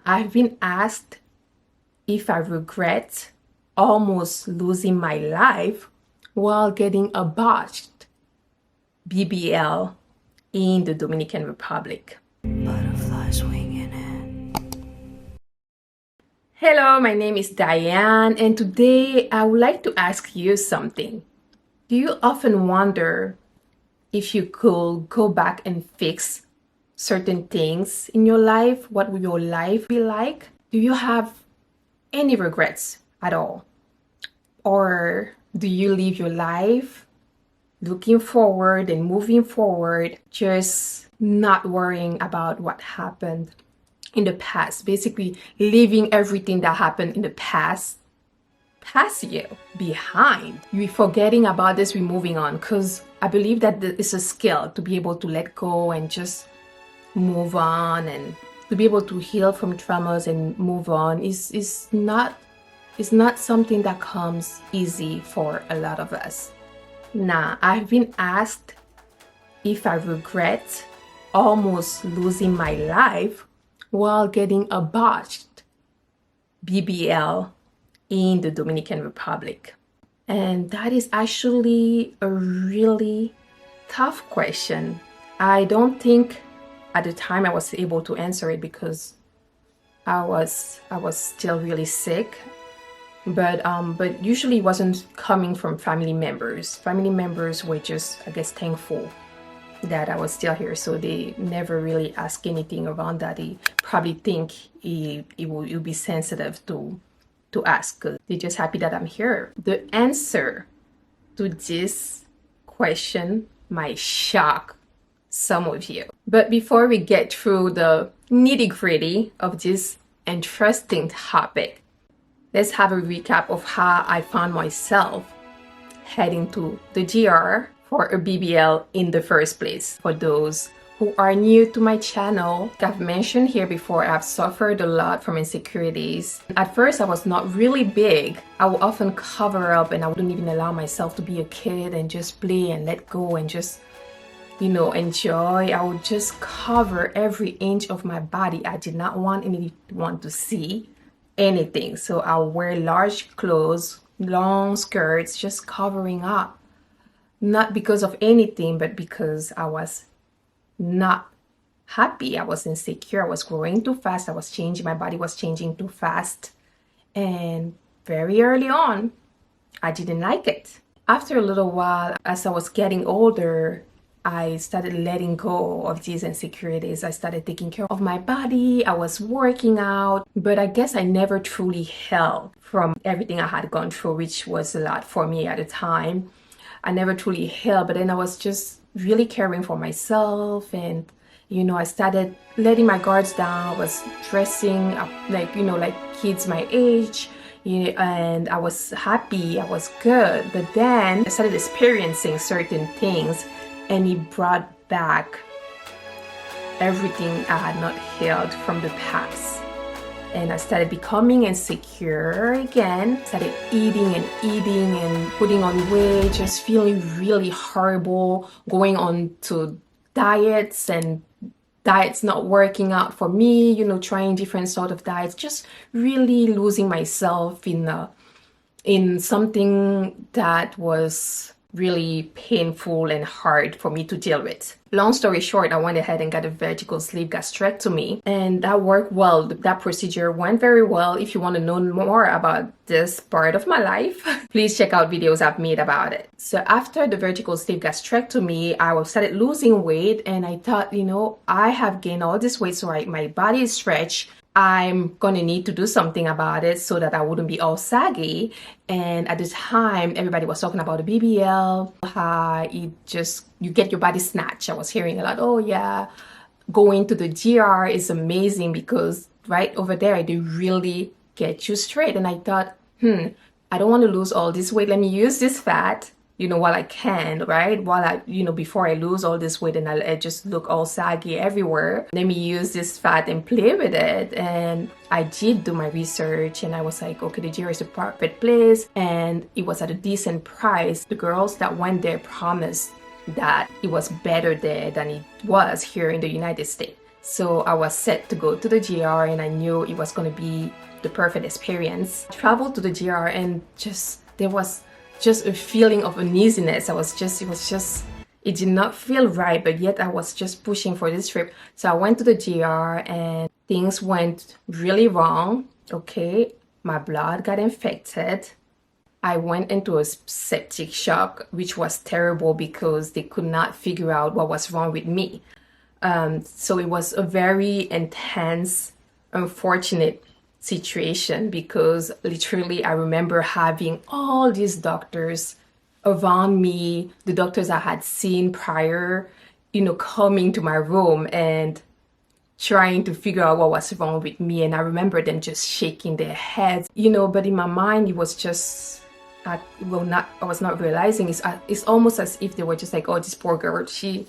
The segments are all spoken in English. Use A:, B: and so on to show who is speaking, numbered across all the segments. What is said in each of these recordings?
A: I've been asked if I regret almost losing my life while getting a botched BBL in the Dominican Republic.
B: Butterflies winging it.
A: Hello, my name is Diane, and today I would like to ask you something. Do you often wonder if you could go back and fix certain things in your life? What would your life be like? Do you have any regrets at all? Or do you live your life looking forward and moving forward, just not worrying about what happened in the past? Basically, leaving everything that happened in the past you behind. You're forgetting about this, we're moving on, because I believe that it's a skill to be able to let go and just move on, and to be able to heal from traumas and move on is not something that comes easy for a lot of us. Now, I've been asked if I regret almost losing my life while getting a botched BBL in the Dominican Republic. And that is actually a really tough question. I don't think at the time I was able to answer it because I was still really sick. But usually it wasn't coming from family members. Family members were just, I guess, thankful that I was still here, so they never really ask anything around that. They probably think it will be sensitive to ask, because they're just happy that I'm here. The answer to this question might shock some of you. But before we get through the nitty-gritty of this interesting topic, let's have a recap of how I found myself heading to the GR for a BBL in the first place. For those who are new to my channel, I've mentioned here before, I've suffered a lot from insecurities. At first, I was not really big. I would often cover up, and I wouldn't even allow myself to be a kid and just play and let go and just, enjoy. I would just cover every inch of my body. I did not want anyone to see anything. So I'll wear large clothes, long skirts, just covering up. Not because of anything, but because I was not happy. I was insecure. I was growing too fast. I was changing. My body was changing too fast. And very early on, I didn't like it. After a little while, as I was getting older, I started letting go of these insecurities. I started taking care of my body. I was working out, but I guess I never truly healed from everything I had gone through, which was a lot for me at the time. I never truly healed, but then I was just really caring for myself, and I started letting my guards down. I was dressing up like kids my age, and I was happy, I was good. But then I started experiencing certain things, and it brought back everything I had not healed from the past. And I started becoming insecure again, started eating and putting on weight, just feeling really horrible, going on to diets and diets not working out for me, trying different sort of diets, just really losing myself in something that was really painful and hard for me to deal with. Long story short, I went ahead and got a vertical sleeve gastrectomy, and that worked well. That procedure went very well. If you want to know more about this part of my life, please check out videos I've made about it. So after the vertical sleeve gastrectomy, I started losing weight, and I thought, I have gained all this weight, so my body is stretched. I'm gonna need to do something about it so that I wouldn't be all saggy. And at the time, everybody was talking about the BBL, how you get your body snatched. I was hearing a lot, oh yeah, going to the GR is amazing because right over there, they really get you straight. And I thought, I don't want to lose all this weight. Let me use this fat, while I can, right? While I, before I lose all this weight and I just look all saggy everywhere, let me use this fat and play with it. And I did do my research, and I was like, okay, the GR is the perfect place, and it was at a decent price. The girls that went there promised that it was better there than it was here in the United States. So I was set to go to the GR, and I knew it was going to be the perfect experience. I traveled to the GR, and there was just a feeling of uneasiness. It did not feel right, but yet I was just pushing for this trip. So I went to the GR, and things went really wrong. Okay, my blood got infected. I went into a septic shock, which was terrible because they could not figure out what was wrong with me. So it was a very intense, unfortunate situation because literally I remember having all these doctors around me, the doctors I had seen prior, coming to my room and trying to figure out what was wrong with me. And I remember them just shaking their heads, but in my mind, it was just, I was not realizing it's almost as if they were just like, oh, this poor girl, she's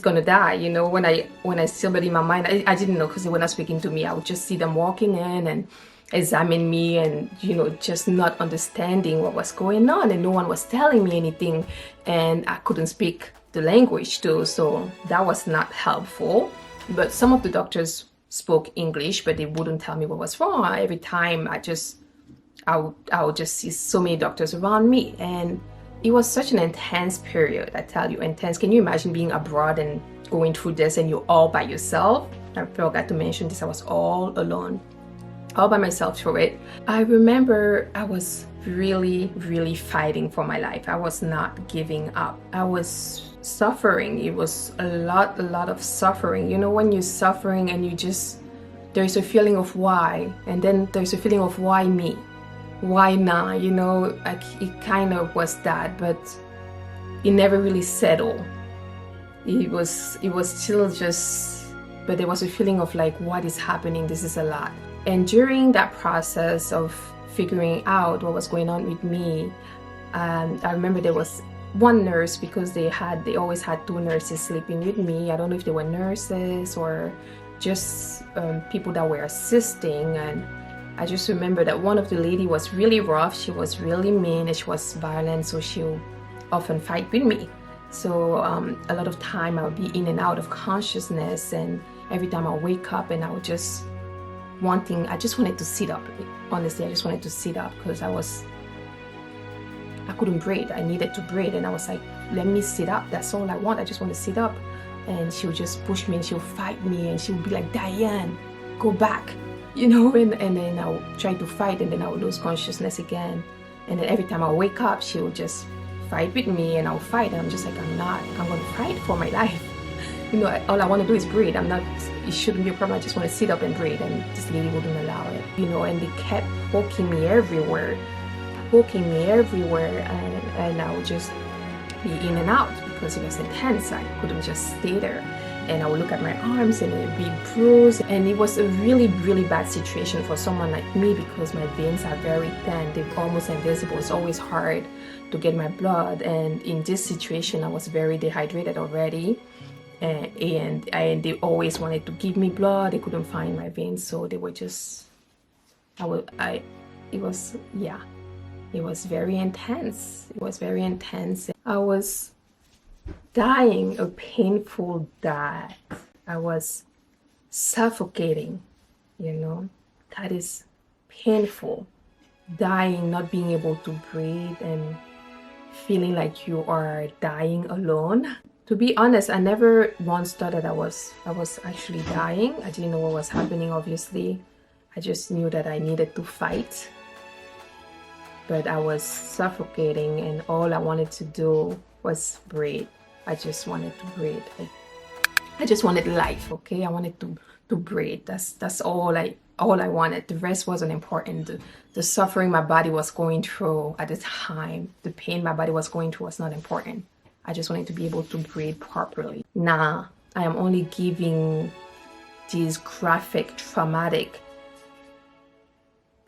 A: gonna die, when I still, but in my mind, I didn't know because they were not speaking to me. I would just see them walking in and examine me and, just not understanding what was going on, and no one was telling me anything, and I couldn't speak the language too, so that was not helpful. But some of the doctors spoke English, but they wouldn't tell me what was wrong. Every time I would just see so many doctors around me, and it was such an intense period. I tell you, intense. Can you imagine being abroad and going through this and you're all by yourself? I forgot to mention this. I was all alone, all by myself through it. I remember I was really, really fighting for my life. I was not giving up. I was suffering. It was a lot of suffering. When you're suffering and there's a feeling of why, and then there's a feeling of why me? Why not? It kind of was that, but it never really settled. It was still just, but there was a feeling of like, what is happening? This is a lot. And during that process of figuring out what was going on with me, I remember there was one nurse, because they always had two nurses sleeping with me. I don't know if they were nurses or just people that were assisting, and I just remember that one of the lady was really rough. She was really mean and she was violent, so she'll often fight with me. So a lot of time I would be in and out of consciousness, and every time I wake up and I would just I just wanted to sit up. Honestly, I just wanted to sit up because I couldn't breathe. I needed to breathe, and I was like, let me sit up. That's all I want. I just want to sit up. And she would just push me and she would fight me, and she would be like, Diane, go back. And then I would try to fight, and then I would lose consciousness again. And then every time I wake up, she would just fight with me, and I'll fight. And I'm just like, I'm going to fight for my life. All I want to do is breathe. It shouldn't be a problem. I just want to sit up and breathe. And this lady wouldn't allow it, and they kept poking me everywhere. And I would just be in and out because it was intense. I couldn't just stay there. And I would look at my arms and it would be bruised. And it was a really, really bad situation for someone like me because my veins are very thin. They're almost invisible. It's always hard to get my blood. And in this situation, I was very dehydrated already. And they always wanted to give me blood. They couldn't find my veins. So they were just, it was very intense. I was dying a painful death. I was suffocating, that is painful. Dying, not being able to breathe and feeling like you are dying alone. To be honest, I never once thought that I was actually dying. I didn't know what was happening, obviously. I just knew that I needed to fight. But I was suffocating, and all I wanted to do was breathe. I just wanted to breathe. I just wanted life, okay? I wanted to breathe. That's all I wanted. The rest wasn't important. The suffering my body was going through at the time, the pain my body was going through was not important. I just wanted to be able to breathe properly. Now, I am only giving these graphic, traumatic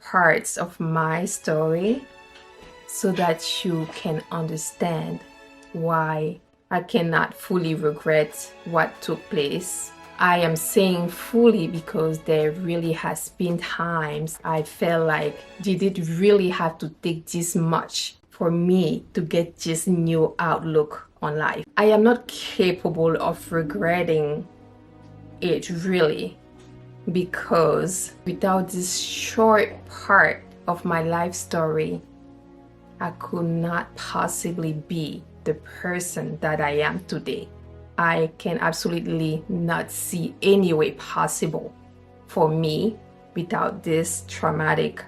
A: parts of my story so that you can understand why I cannot fully regret what took place. I am saying fully because there really has been times I felt like, did it really have to take this much for me to get this new outlook on life? I am not capable of regretting it really, because without this short part of my life story, I could not possibly be the person that I am today. I can absolutely not see any way possible for me without this traumatic,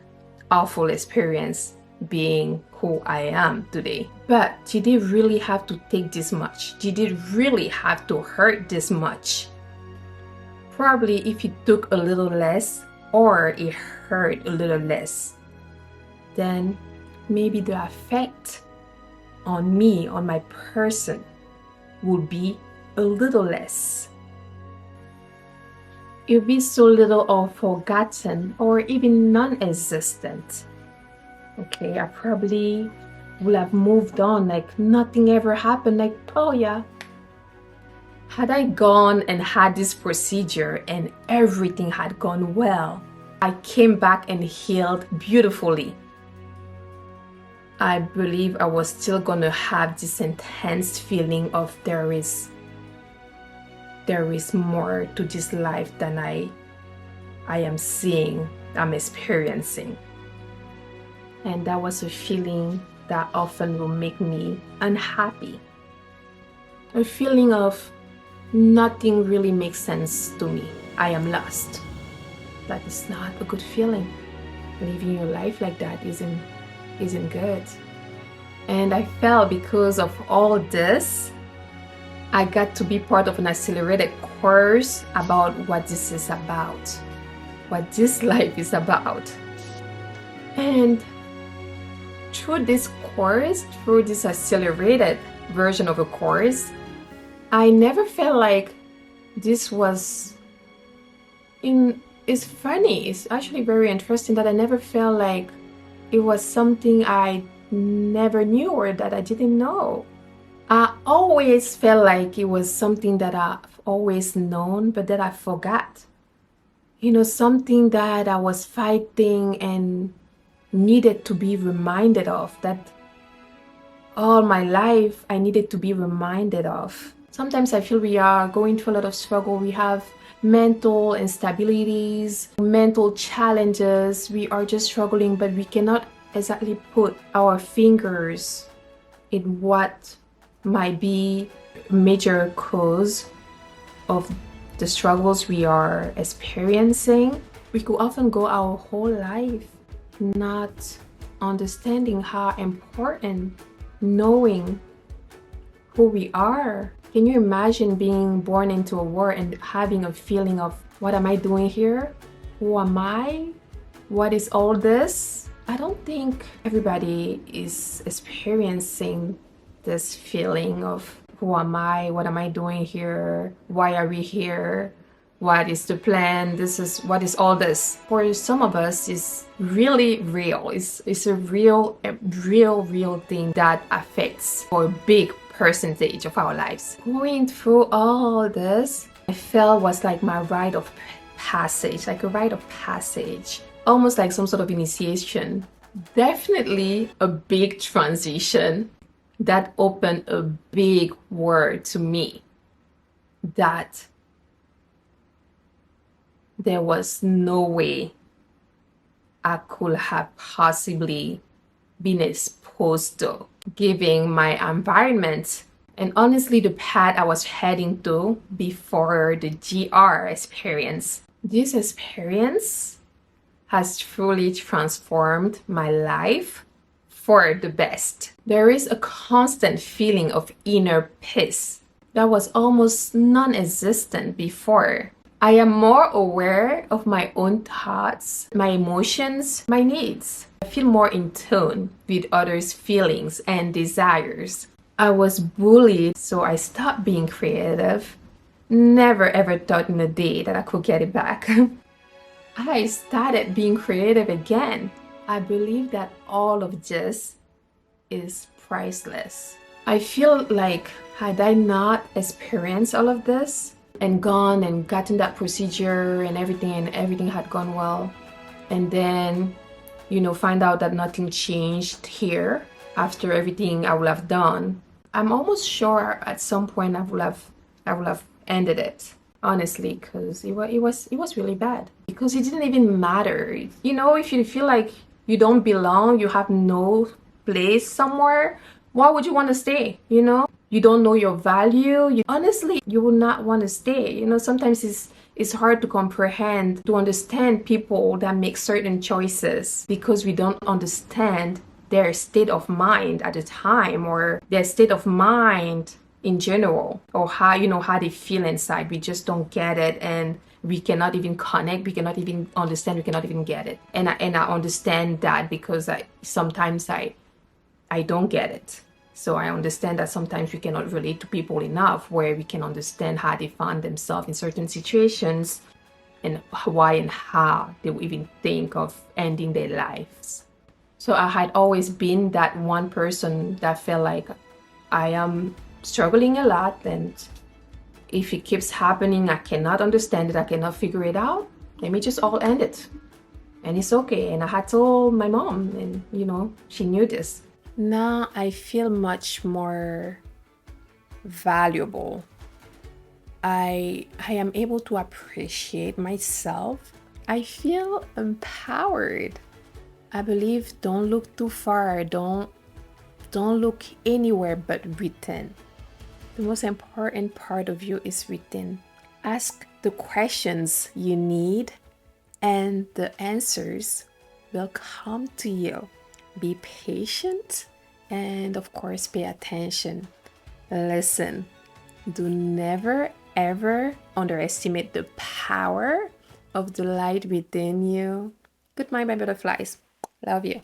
A: awful experience being who I am today. But did it really have to take this much? Did it really have to hurt this much? Probably if it took a little less or it hurt a little less, then maybe the effect on me, on my person, would be a little less. It would be so little or forgotten or even non-existent. Okay, I probably would have moved on like nothing ever happened, like, oh yeah. Had I gone and had this procedure and everything had gone well, I came back and healed beautifully, I believe I was still gonna have this intense feeling of there is more to this life than I am seeing, I'm experiencing. And that was a feeling that often will make me unhappy. A feeling of nothing really makes sense to me. I am lost. That is not a good feeling. Living your life like that isn't good. And I felt because of all this, I got to be part of an accelerated course about what this is about, what this life is about. And through this course, through this accelerated version of a course, I never felt like this was it's funny. It's actually very interesting that I never felt like it was something I never knew or that I didn't know. I always felt like it was something that I've always known, but that I forgot. Something that I was fighting and needed to be reminded of, that all my life I needed to be reminded of. Sometimes I feel we are going through a lot of struggle. We have mental instabilities, mental challenges. We are just struggling, but we cannot exactly put our fingers in what might be a major cause of the struggles we are experiencing. We could often go our whole life not understanding how important knowing who we are. Can you imagine being born into a world and having a feeling of, what am I doing here? Who am I? What is all this? I don't think everybody is experiencing this feeling of, who am I? What am I doing here? Why are we here? What is the plan? What is all this? For some of us, it's really real. It's a real thing that affects for a big percentage of our lives. Going through all this, I felt was like my rite of passage, like a rite of passage, almost like some sort of initiation. Definitely a big transition that opened a big world to me, that there was no way I could have possibly been exposed to, given my environment and honestly the path I was heading to before the GR experience. This experience has truly transformed my life for the best. There is a constant feeling of inner peace that was almost non-existent before. I am more aware of my own thoughts, my emotions, my needs. I feel more in tune with others' feelings and desires. I was bullied, so I stopped being creative. Never ever thought in a day that I could get it back. I started being creative again. I believe that all of this is priceless. I feel like had I not experienced all of this and gone and gotten that procedure and everything had gone well, and then find out that nothing changed here after everything I would have done, I'm almost sure at some point I would have ended it. honestly, because it was really bad. Because it didn't even matter. You know, if you feel like you don't belong, you have no place somewhere, why would you want to stay? You know, you don't know your value. Honestly, you will not want to stay. You know, sometimes it's hard to comprehend, to understand people that make certain choices because we don't understand their state of mind at the time, or their state of mind in general, or how they feel inside. We just don't get it, and we cannot even connect, we cannot even understand, we cannot even get it. And I understand that because sometimes I don't get it. So I understand that sometimes we cannot relate to people enough where we can understand how they find themselves in certain situations, and why and how they would even think of ending their lives. So I had always been that one person that felt like I am struggling a lot, and if it keeps happening, I cannot understand it, I cannot figure it out, let me just all end it. And it's okay. And I had told my mom, and she knew this. Now I feel much more valuable. I am able to appreciate myself. I feel empowered. I believe don't look too far. Don't look anywhere but within. The most important part of you is within. Ask the questions you need, and the answers will come to you. Be patient, and of course, pay attention. Listen, do never ever underestimate the power of the light within you. Goodbye, my butterflies. Love you.